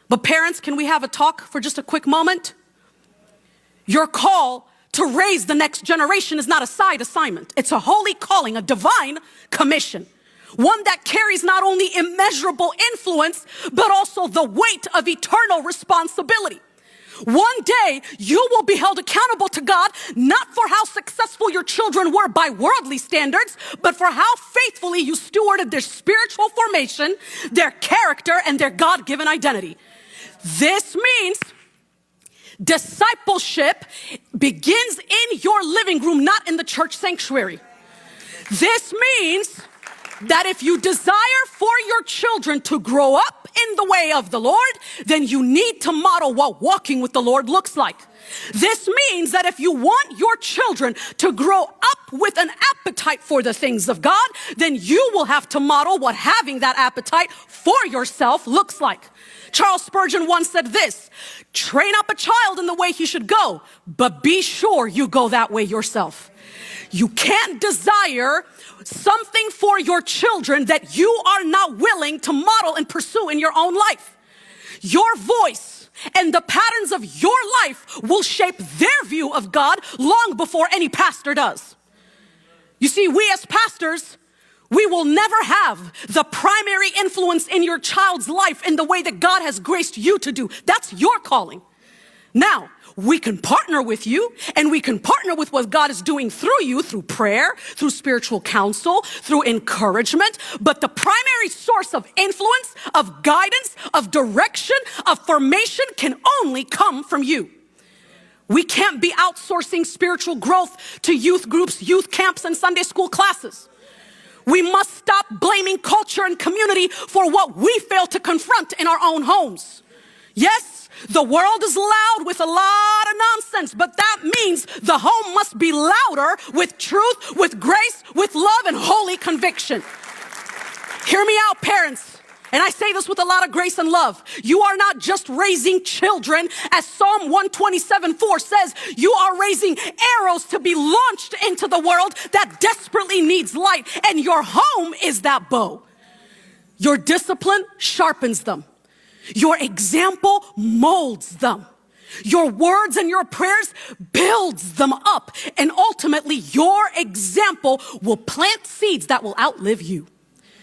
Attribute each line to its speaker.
Speaker 1: But parents, can we have a talk for just a quick moment? Your call to raise the next generation is not a side assignment. It's a holy calling, a divine commission. One that carries not only immeasurable influence, but also the weight of eternal responsibility. One day, you will be held accountable to God, not for how successful your children were by worldly standards, but for how faithfully you stewarded their spiritual formation, their character, and their God-given identity. This means discipleship begins in your living room, not in the church sanctuary. This means that if you desire for your children to grow up in the way of the Lord, then you need to model what walking with the Lord looks like. This means that if you want your children to grow up with an appetite for the things of God, then you will have to model what having that appetite for yourself looks like. Charles Spurgeon once said this: train up a child in the way he should go, but be sure you go that way yourself. You can't desire something for your children that you are not willing to model and pursue in your own life. Your voice and the patterns of your life will shape their view of God long before any pastor does. You see, we as pastors, we will never have the primary influence in your child's life in the way that God has graced you to do. That's your calling. Now, we can partner with you, and we can partner with what God is doing through you, through prayer, through spiritual counsel, through encouragement. But the primary source of influence, of guidance, of direction, of formation can only come from you. We can't be outsourcing spiritual growth to youth groups, youth camps, and Sunday school classes. We must stop blaming culture and community for what we fail to confront in our own homes. Yes, the world is loud with a lot of nonsense, but that means the home must be louder with truth, with grace, with love, and holy conviction. Hear me out, parents. And I say this with a lot of grace and love. You are not just raising children, as Psalm 127:4 says. You are raising arrows to be launched into the world that desperately needs light. And your home is that bow. Your discipline sharpens them. Your example molds them. Your words and your prayers builds them up. And ultimately, your example will plant seeds that will outlive you.